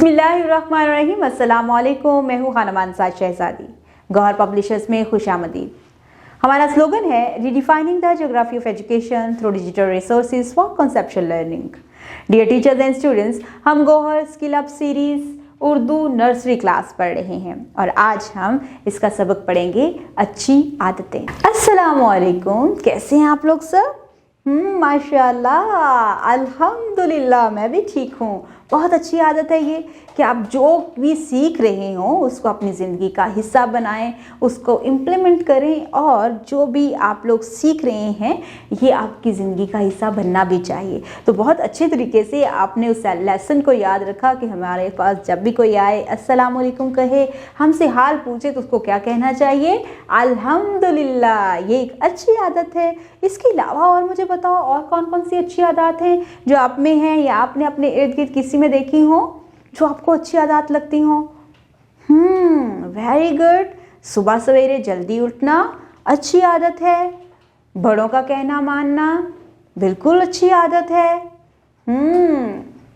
बिस्मिल्लाहिर्रहमानिर्रहीम। अस्सलाम वालेकुम। मैं हूँ खानम अंसाज शहजादी। गौहर पब्लिशर्स में खुशामदीद। हमारा स्लोगन है redefining the geography of education through digital resources for conceptual learning. Dear teachers and students, हम Gauhar skill up series Urdu nursery class पढ़ रहे हैं और आज हम इसका सबक पढ़ेंगे अच्छी आदतें। अस्सलाम वालेकुम, कैसे हैं आप लोग सब? माशाल्लाह, अल्हम्दुलिल्लाह, मैं भी ठीक हूँ। बहुत अच्छी आदत है ये कि आप जो भी सीख रहे हो उसको अपनी ज़िंदगी का हिस्सा बनाएं, उसको इम्प्लीमेंट करें और जो भी आप लोग सीख रहे हैं ये आपकी ज़िंदगी का हिस्सा बनना भी चाहिए। तो बहुत अच्छे तरीके से आपने उस लेसन को याद रखा कि हमारे पास जब भी कोई आए अस्सलाम वालेकुम कहे, हमसे हाल पूछे तो उसको क्या कहना चाहिए? अल्हम्दुलिल्लाह। ये एक अच्छी आदत है। इसके अलावा और मुझे बताओ और कौन कौन सी अच्छी आदत हैं जो आप में हैं या आपने अपने इर्द गिर्द किसी में देखी हो जो आपको अच्छी आदत लगती हो? Very good. सुबह सवेरे जल्दी उठना अच्छी आदत है। बड़ों का कहना मानना बिल्कुल अच्छी आदत है।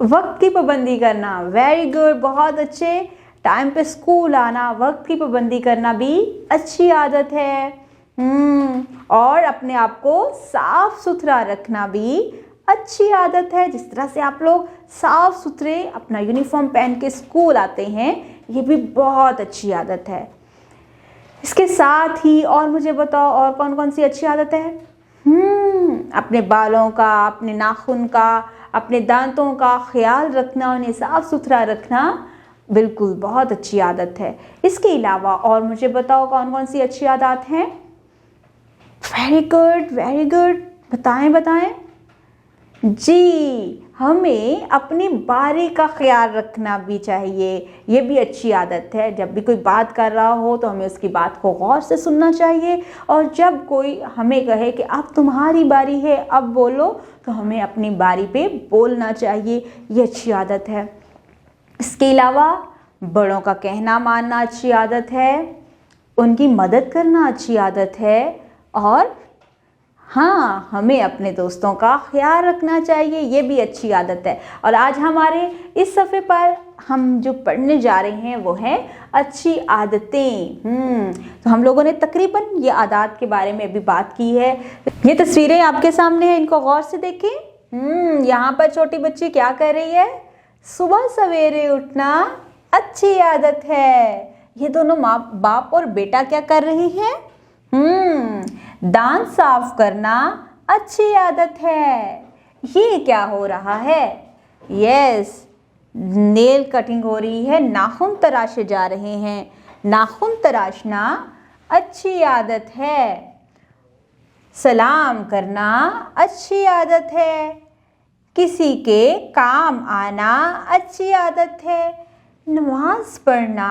वक्त की पाबंदी करना, वेरी गुड, बहुत अच्छे। टाइम पे स्कूल आना, वक्त की पाबंदी करना भी अच्छी आदत है। और अपने आप को साफ सुथरा रखना भी अच्छी आदत है। जिस तरह से आप लोग साफ सुथरे अपना यूनिफॉर्म पहन के स्कूल आते हैं, ये भी बहुत अच्छी आदत है। इसके साथ ही और मुझे बताओ और कौन कौन सी अच्छी आदत है? अपने बालों का, अपने नाखून का, अपने दांतों का ख्याल रखना, उन्हें साफ सुथरा रखना बिल्कुल बहुत अच्छी आदत है। इसके अलावा और मुझे बताओ कौन कौन सी अच्छी आदत हैं? वेरी गुड, वेरी गुड, बताएं बताएं। जी, हमें अपनी बारी का ख्याल रखना भी चाहिए। ये भी अच्छी आदत है। जब भी कोई बात कर रहा हो तो हमें उसकी बात को गौर से सुनना चाहिए और जब कोई हमें कहे कि अब तुम्हारी बारी है, अब बोलो, तो हमें अपनी बारी पे बोलना चाहिए। ये अच्छी आदत है। इसके अलावा बड़ों का कहना मानना अच्छी आदत है। उनकी मदद करना अच्छी आदत है और हाँ, हमें अपने दोस्तों का ख्याल रखना चाहिए। ये भी अच्छी आदत है। और आज हमारे इस सफ़े पर हम जो पढ़ने जा रहे हैं वो है अच्छी आदतें। तो हम लोगों ने तकरीबन ये आदत के बारे में अभी बात की है। ये तस्वीरें आपके सामने हैं, इनको गौर से देखें। यहाँ पर छोटी बच्ची क्या कर रही है? सुबह सवेरे उठना अच्छी आदत है। ये दोनों माँ बाप और बेटा क्या कर रही हैं? दांत साफ करना अच्छी आदत है। ये क्या हो रहा है? यस, नेल कटिंग हो रही है, नाखून तराशे जा रहे हैं। नाखून तराशना अच्छी आदत है। सलाम करना अच्छी आदत है। किसी के काम आना अच्छी आदत है। नमाज पढ़ना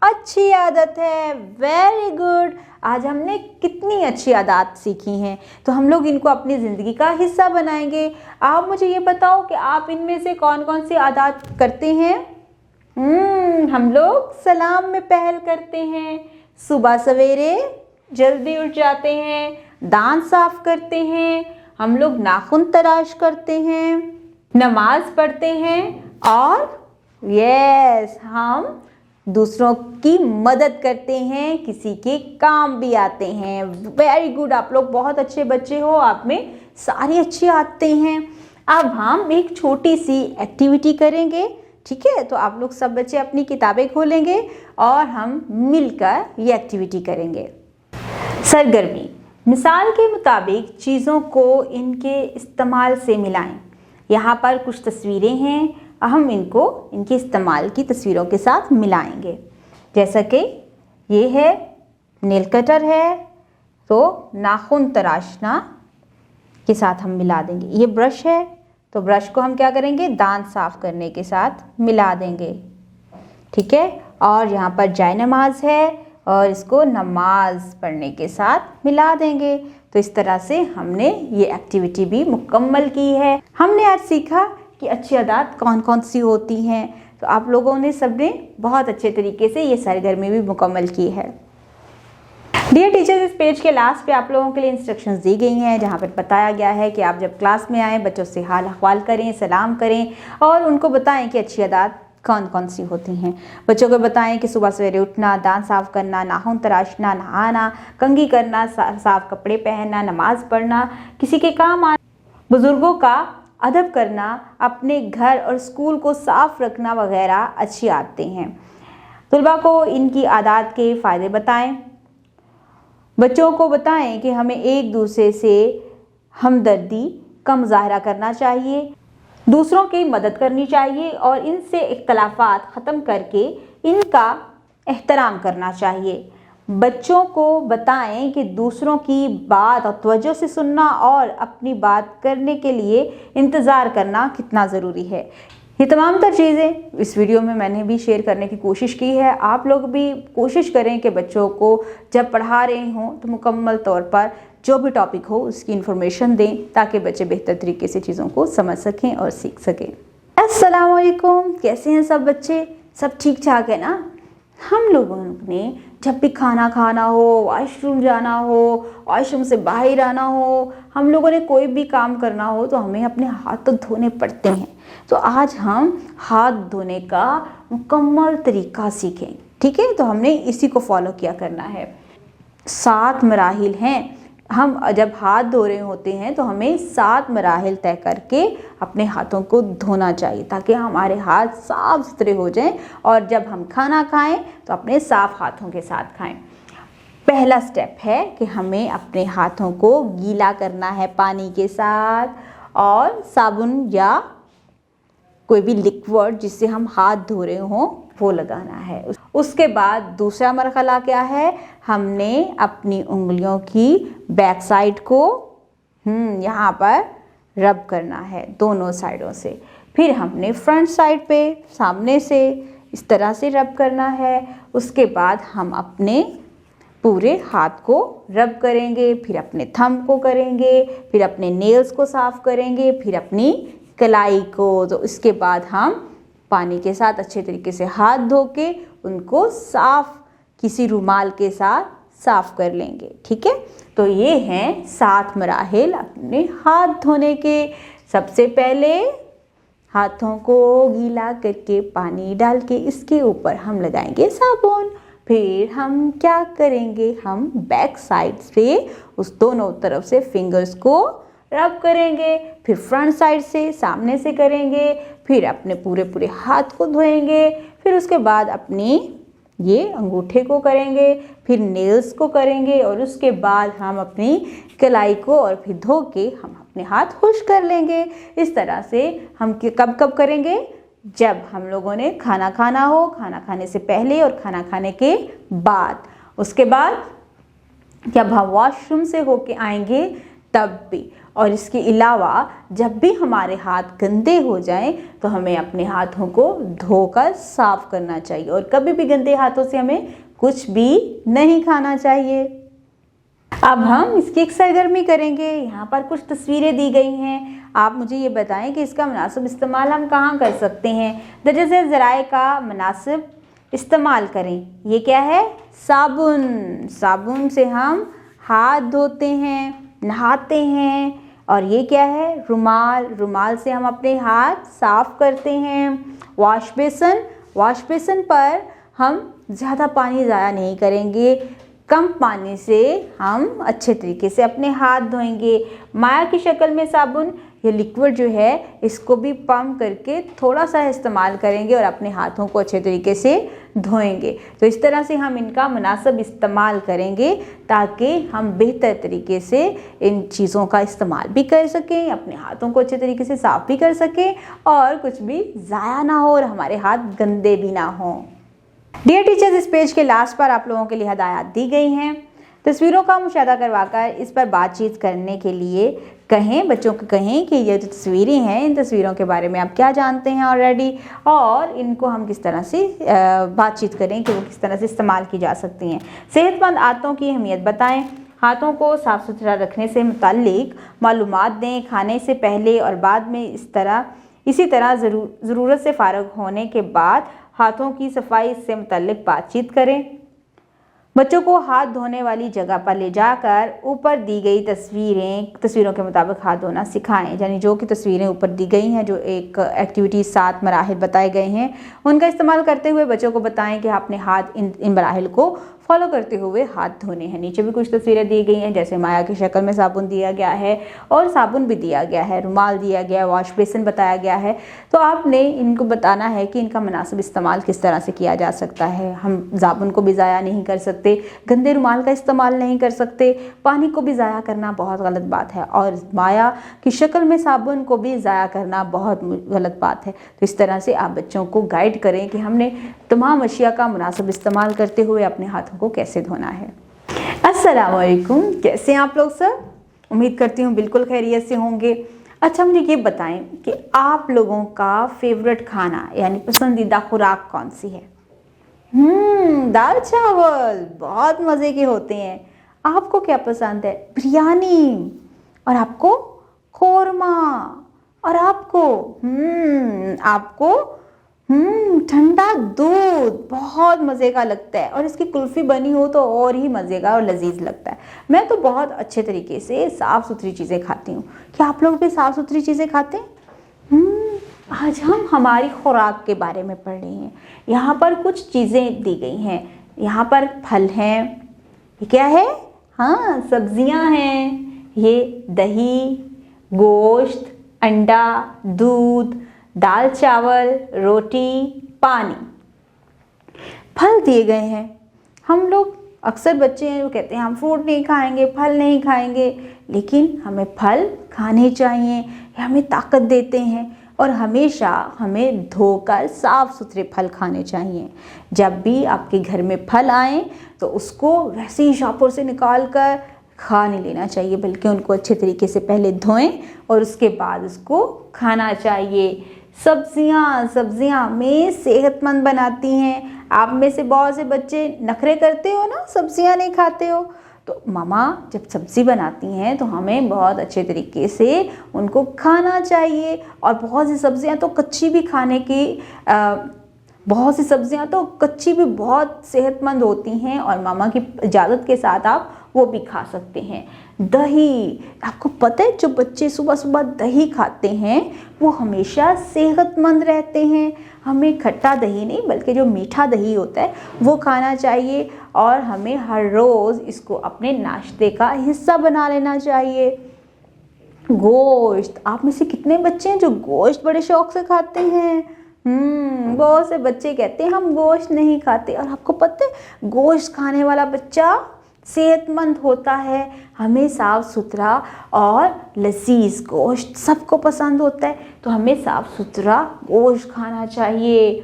अच्छी आदत है। Very good. आज हमने कितनी अच्छी आदत सीखी हैं, तो हम लोग इनको अपनी ज़िंदगी का हिस्सा बनाएंगे। आप मुझे ये बताओ कि आप इनमें से कौन कौन सी आदत करते हैं? हम लोग सलाम में पहल करते हैं, सुबह सवेरे जल्दी उठ जाते हैं, दांत साफ करते हैं, हम लोग नाखून तराश करते हैं, नमाज पढ़ते हैं और यस, हम दूसरों की मदद करते हैं, किसी के काम भी आते हैं। वेरी गुड, आप लोग बहुत अच्छे बच्चे हो, आप में सारी अच्छी आदतें हैं। अब हम एक छोटी सी एक्टिविटी करेंगे, ठीक है? तो आप लोग सब बच्चे अपनी किताबें खोलेंगे और हम मिलकर ये एक्टिविटी करेंगे। सरगर्मी, मिसाल के मुताबिक चीज़ों को इनके इस्तेमाल से मिलाएं। यहाँ पर कुछ तस्वीरें हैं, हम इनको इनके इस्तेमाल की तस्वीरों के साथ मिलाएंगे। जैसा कि ये है नेल कटर है, तो नाखून तराशना के साथ हम मिला देंगे। ये ब्रश है, तो ब्रश को हम क्या करेंगे? दांत साफ करने के साथ मिला देंगे, ठीक है? और यहाँ पर जाय नमाज है और इसको नमाज पढ़ने के साथ मिला देंगे। तो इस तरह से हमने ये एक्टिविटी भी मुकम्मल की है। हमने आज सीखा कि अच्छी आदत कौन कौन सी होती हैं। तो आप लोगों ने सबने बहुत अच्छे तरीके से ये सरगर्मी भी मुकम्मल की है। डियर टीचर्स, इस पेज के लास्ट पे आप लोगों के लिए इंस्ट्रक्शंस दी गई हैं, जहाँ पर बताया गया है कि आप जब क्लास में आएँ बच्चों से हाल अहवाल करें, सलाम करें और उनको बताएं कि अच्छी आदत कौन कौन सी होती हैं। बच्चों को बताएं कि सुबह सवेरे उठना, दांत साफ करना, नाखून तराशना, नहाना, कंघी करना, साफ कपड़े पहनना, नमाज पढ़ना, किसी के काम आना, बुजुर्गों का अदब करना, अपने घर और स्कूल को साफ रखना वगैरह अच्छी आदतें हैं। तलबा को इनकी आदत के फ़ायदे बताएं। बच्चों को बताएं कि हमें एक दूसरे से हमदर्दी का मुजाहरा करना चाहिए, दूसरों की मदद करनी चाहिए और इनसे इख्तलाफात ख़त्म करके इनका एहतराम करना चाहिए। बच्चों को बताएं कि दूसरों की बात और तवज्जो से सुनना और अपनी बात करने के लिए इंतज़ार करना कितना ज़रूरी है। ये तमाम तर चीज़ें इस वीडियो में मैंने भी शेयर करने की कोशिश की है। आप लोग भी कोशिश करें कि बच्चों को जब पढ़ा रहे हों तो मुकम्मल तौर पर जो भी टॉपिक हो उसकी इन्फॉर्मेशन दें ताकि बच्चे बेहतर तरीके से चीज़ों को समझ सकें और सीख सकें। अस्सलाम वालेकुम, कैसे हैं सब बच्चे? सब ठीक ठाक है ना? हम लोगों ने जब भी खाना खाना हो, वॉशरूम जाना हो, वॉशरूम से बाहर आना हो, हम लोगों ने कोई भी काम करना हो तो हमें अपने हाथ तो धोने पड़ते हैं। तो आज हम हाथ धोने का मुकम्मल तरीका सीखें, ठीक है? तो हमने इसी को फॉलो किया करना है। 7 मराहिल हैं। हम जब हाथ धो रहे होते हैं तो हमें 7 मराहिल तय करके अपने हाथों को धोना चाहिए ताकि हमारे हाथ साफ सुथरे हो जाएं और जब हम खाना खाएं तो अपने साफ हाथों के साथ खाएं। पहला स्टेप है कि हमें अपने हाथों को गीला करना है पानी के साथ और साबुन या कोई भी लिक्विड जिससे हम हाथ धो रहे हों वो लगाना है। उसके बाद दूसरा मरहला क्या है, हमने अपनी उंगलियों की बैक साइड को यहाँ पर रब करना है दोनों साइडों से। फिर हमने फ्रंट साइड पे सामने से इस तरह से रब करना है। उसके बाद हम अपने पूरे हाथ को रब करेंगे, फिर अपने थंब को करेंगे, फिर अपने नेल्स को साफ करेंगे, फिर अपनी कलाई को। तो इसके बाद हम पानी के साथ अच्छे तरीके से हाथ धो के उनको साफ किसी रुमाल के साथ साफ कर लेंगे, ठीक है? तो ये हैं 7 मराहिल अपने हाथ धोने के। सबसे पहले हाथों को गीला करके पानी डाल के इसके ऊपर हम लगाएंगे साबुन। फिर हम क्या करेंगे, हम बैक साइड से उस दोनों तरफ से फिंगर्स को रब करेंगे, फिर फ्रंट साइड से सामने से करेंगे, फिर अपने पूरे हाथ को धोएंगे, फिर उसके बाद अपनी ये अंगूठे को करेंगे, फिर नेल्स को करेंगे और उसके बाद हम अपनी कलाई को और फिर धो के हम अपने हाथ खुश कर लेंगे। इस तरह से हम कब कब करेंगे, जब हम लोगों ने खाना खाना हो, खाना खाने से पहले और खाना खाने के बाद। उसके बाद जब हम वॉशरूम से होके आएंगे तब भी। और इसके अलावा जब भी हमारे हाथ गंदे हो जाएं तो हमें अपने हाथों को धोकर साफ करना चाहिए और कभी भी गंदे हाथों से हमें कुछ भी नहीं खाना चाहिए। अब हम इसकी एक सरगर्मी करेंगे। यहाँ पर कुछ तस्वीरें दी गई हैं, आप मुझे ये बताएं कि इसका मुनासिब इस्तेमाल हम कहाँ कर सकते हैं। दरअसल ज़राए का मुनासिब इस्तेमाल करें। ये क्या है, साबुन। साबुन से हम हाथ धोते हैं, नहाते हैं। और ये क्या है, रुमाल। रुमाल से हम अपने हाथ साफ करते हैं। Wash basin. वॉश बेसन पर हम ज़्यादा पानी ज़ाया नहीं करेंगे, कम पानी से हम अच्छे तरीके से अपने हाथ धोएंगे। माया की शक्ल में साबुन, ये लिक्विड जो है इसको भी पंप करके थोड़ा सा इस्तेमाल करेंगे और अपने हाथों को अच्छे तरीके से धोएंगे। तो इस तरह से हम इनका मुनासिब इस्तेमाल करेंगे ताकि हम बेहतर तरीके से इन चीज़ों का इस्तेमाल भी कर सकें, अपने हाथों को अच्छे तरीके से साफ भी कर सकें और कुछ भी ज़ाया ना हो और हमारे हाथ गंदे भी ना हों। डियर टीचर्स, इस पेज के लास्ट पर आप लोगों के लिए हदायत दी गई हैं। तस्वीरों का मुशाहिदा करवाकर इस पर बातचीत करने के लिए कहें, बच्चों को कहें कि ये जो तस्वीरें हैं इन तस्वीरों के बारे में आप क्या जानते हैं ऑलरेडी और इनको हम किस तरह से बातचीत करें कि वो किस तरह से इस्तेमाल की जा सकती हैं। सेहतमंद आदतों की अहमियत बताएं। हाथों को साफ़ सुथरा रखने से मुताल्लिक मालूमात दें। खाने से पहले और बाद में इसी तरह ज़रूरत से फ़ारिग होने के बाद हाथों की सफाई से मुताल्लिक बातचीत करें। बच्चों को हाथ धोने वाली जगह पर ले जाकर ऊपर दी गई तस्वीरों के मुताबिक हाथ धोना सिखाएं। यानी जो कि तस्वीरें ऊपर दी गई हैं, जो एक एक्टिविटी 7 मराहिल बताए गए हैं, उनका इस्तेमाल करते हुए बच्चों को बताएं कि अपने हाथ इन मराहिल को फॉलो करते हुए हाथ धोने हैं। नीचे भी कुछ तस्वीरें दी गई हैं, जैसे माया की शक्ल में साबुन दिया गया है और साबुन भी दिया गया है, रुमाल दिया गया है, वॉश बेसिन बताया गया है। तो आपने इनको बताना है कि इनका मुनासिब इस्तेमाल किस तरह से किया जा सकता है। हम साबुन को भी ज़ाया नहीं कर सकते, गंदे रुमाल का इस्तेमाल नहीं कर सकते, पानी को भी ज़ाया करना बहुत गलत बात है, और माया की शक्ल में साबुन को भी ज़ाया करना बहुत गलत बात है। तो इस तरह से आप बच्चों को गाइड करें कि हमने तमाम अशिया का मुनासिब इस्तेमाल करते हुए अपने हाथों को कैसे धोना है। अस्सलाम वालेकुम, कैसे हैं आप लोग सब? उम्मीद करती हूँ बिल्कुल खैरियत से होंगे। अच्छा, मुझे ये बताएं कि आप लोगों का फेवरेट खाना यानी पसंदीदा खुराक कौन सी है? दाल चावल बहुत मज़े के होते हैं। आपको क्या पसंद है? बिरयानी। और आपको? कोरमा। और आपको ठंडा दूध बहुत मज़े का लगता है, और इसकी कुल्फ़ी बनी हो तो और ही मज़े का और लजीज लगता है। मैं तो बहुत अच्छे तरीके से साफ़ सुथरी चीज़ें खाती हूँ। क्या आप लोग भी साफ़ सुथरी चीज़ें खाते हैं? आज हम हमारी खुराक के बारे में पढ़ रहे हैं। यहाँ पर कुछ चीज़ें दी गई हैं। यहाँ पर फल हैं, ये क्या है? हाँ, सब्जियाँ हैं। ये दही, गोश्त, अंडा, दूध, दाल चावल, रोटी, पानी, फल दिए गए हैं। हम लोग अक्सर बच्चे हैं जो कहते हैं हम फ्रूट नहीं खाएंगे, फल नहीं खाएंगे, लेकिन हमें फल खाने चाहिए, ये हमें ताकत देते हैं, और हमेशा हमें धोकर साफ़ सुथरे फल खाने चाहिए। जब भी आपके घर में फल आए तो उसको वैसे ही शापुर से निकाल कर खा नहीं लेना चाहिए, बल्कि उनको अच्छे तरीके से पहले धोएं और उसके बाद उसको खाना चाहिए। सब्जियां हमें सेहतमंद बनाती हैं। आप में से बहुत से बच्चे नखरे करते हो ना, सब्जियां नहीं खाते हो, तो मामा जब सब्ज़ी बनाती हैं तो हमें बहुत अच्छे तरीके से उनको खाना चाहिए। और बहुत सी सब्जियां तो कच्ची भी बहुत सेहतमंद होती हैं, और मामा की इजाज़त के साथ आप वो भी खा सकते हैं। दही, आपको पता है जो बच्चे सुबह सुबह दही खाते हैं वो हमेशा सेहतमंद रहते हैं। हमें खट्टा दही नहीं बल्कि जो मीठा दही होता है वो खाना चाहिए, और हमें हर रोज़ इसको अपने नाश्ते का हिस्सा बना लेना चाहिए। गोश्त, आप में से कितने बच्चे हैं जो गोश्त बड़े शौक से खाते हैं? बहुत से बच्चे कहते हैं हम गोश्त नहीं खाते, और आपको पता है गोश्त खाने वाला बच्चा सेहतमंद होता है। हमें साफ़ सुथरा और लजीज गोश्त सबको पसंद होता है, तो हमें साफ़ सुथरा गोश्त खाना चाहिए।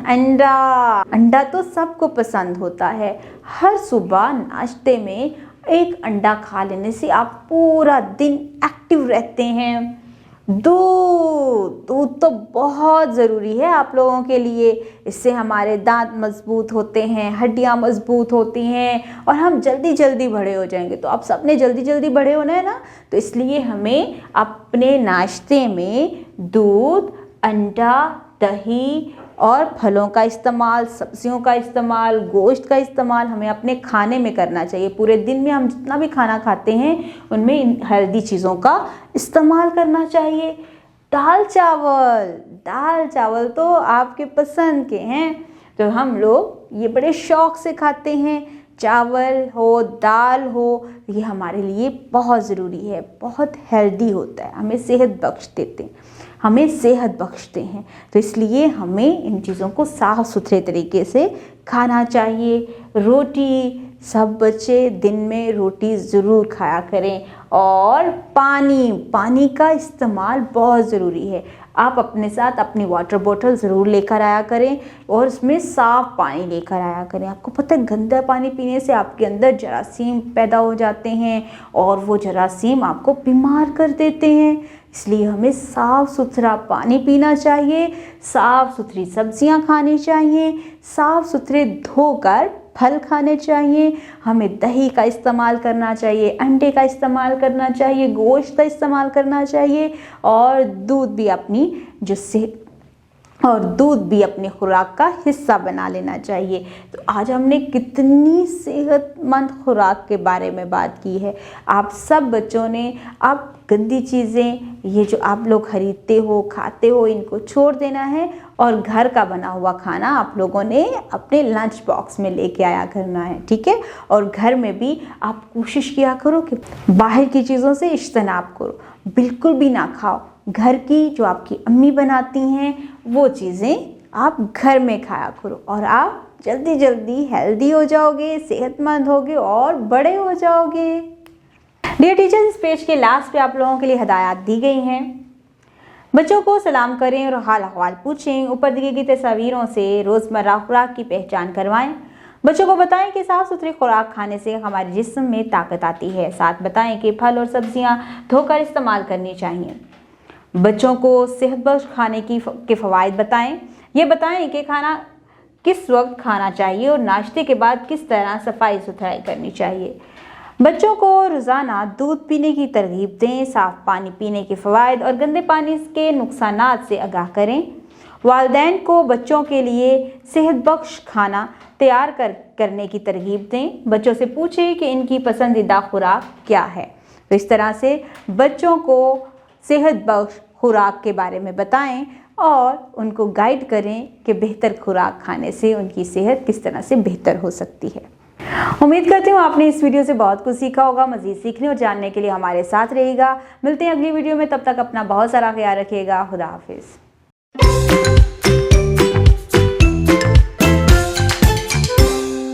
अंडा तो सबको पसंद होता है। हर सुबह नाश्ते में एक अंडा खा लेने से आप पूरा दिन एक्टिव रहते हैं। दूध तो बहुत ज़रूरी है आप लोगों के लिए। इससे हमारे दांत मजबूत होते हैं, हड्डियां मजबूत होती हैं, और हम जल्दी जल्दी बड़े हो जाएंगे। तो आप सबने जल्दी जल्दी बड़े होना है ना, तो इसलिए हमें अपने नाश्ते में दूध, अंडा, दही और फलों का इस्तेमाल, सब्जियों का इस्तेमाल, गोश्त का इस्तेमाल हमें अपने खाने में करना चाहिए। पूरे दिन में हम जितना भी खाना खाते हैं उनमें इन हेल्दी चीज़ों का इस्तेमाल करना चाहिए। दाल चावल तो आपके पसंद के हैं, तो हम लोग ये बड़े शौक़ से खाते हैं। चावल हो, दाल हो, ये हमारे लिए बहुत ज़रूरी है, बहुत हेल्दी होता है, हमें सेहत बख्शते हैं। तो इसलिए हमें इन चीज़ों को साफ़ सुथरे तरीके से खाना चाहिए। रोटी, सब बच्चे दिन में रोटी ज़रूर खाया करें। और पानी का इस्तेमाल बहुत ज़रूरी है। आप अपने साथ अपनी वाटर बोतल ज़रूर लेकर आया करें, और उसमें साफ़ पानी लेकर आया करें। आपको पता है गंदा पानी पीने से आपके अंदर जरासीम पैदा हो जाते हैं, और वो जरासीम आपको बीमार कर देते हैं। इसलिए हमें साफ़ सुथरा पानी पीना चाहिए, साफ़ सुथरी सब्जियां खानी चाहिए, साफ़ सुथरे धोकर फल खाने चाहिए। हमें दही का इस्तेमाल करना चाहिए, अंडे का इस्तेमाल करना चाहिए, गोश्त का इस्तेमाल करना चाहिए, और दूध भी अपनी जो और दूध भी अपनी खुराक का हिस्सा बना लेना चाहिए। तो आज हमने कितनी सेहतमंद खुराक के बारे में बात की है। आप सब बच्चों ने अब गंदी चीज़ें, ये जो आप लोग खरीदते हो खाते हो, इनको छोड़ देना है और घर का बना हुआ खाना आप लोगों ने अपने लंच बॉक्स में लेके आया करना है, ठीक है। और घर में भी आप कोशिश किया करो कि बाहर की चीज़ों से इज्तनाब करो, बिल्कुल भी ना खाओ। घर की जो आपकी अम्मी बनाती हैं वो चीज़ें आप घर में खाया करो और आप जल्दी जल्दी हेल्दी हो जाओगे, सेहतमंद होगे और बड़े हो जाओगे। डियर टीचर्स, इस पेज के लास्ट पे आप लोगों के लिए हिदायत दी गई हैं। बच्चों को सलाम करें और हाल अहवाल पूछें। ऊपर दी गई तस्वीरों से रोज़मर्रा खुराक की पहचान करवाएं। बच्चों को बताएं कि साफ़ सुथरी खुराक खाने से हमारे जिस्म में ताकत आती है। साथ बताएं कि फल और सब्जियां धोकर इस्तेमाल करनी चाहिए। बच्चों को सेहतबख्श खाने के फ़वाइद बताएं। ये बताएं कि खाना किस वक्त खाना चाहिए और नाश्ते के बाद किस तरह सफाई सुथराई करनी चाहिए। बच्चों को रोज़ाना दूध पीने की तरगीब दें। साफ़ पानी पीने के फ़वाइद और गंदे पानी के नुकसानात से आगाह करें। वालिदैन को बच्चों के लिए सेहतबख्श खाना तैयार करने की तरगीब दें। बच्चों से पूछें कि इनकी पसंदीदा खुराक क्या है। तो इस तरह से बच्चों को सेहतबख्श खुराक के बारे में बताएं और उनको गाइड करें कि बेहतर खुराक खाने से उनकी सेहत किस तरह से बेहतर हो सकती है। उम्मीद करती हूँ आपने इस वीडियो से बहुत कुछ सीखा होगा। मज़ीद सीखने और जानने के लिए हमारे साथ रहिएगा। मिलते हैं अगली वीडियो में, तब तक अपना बहुत सारा ख्याल रखिएगा। खुदा हाफिज़।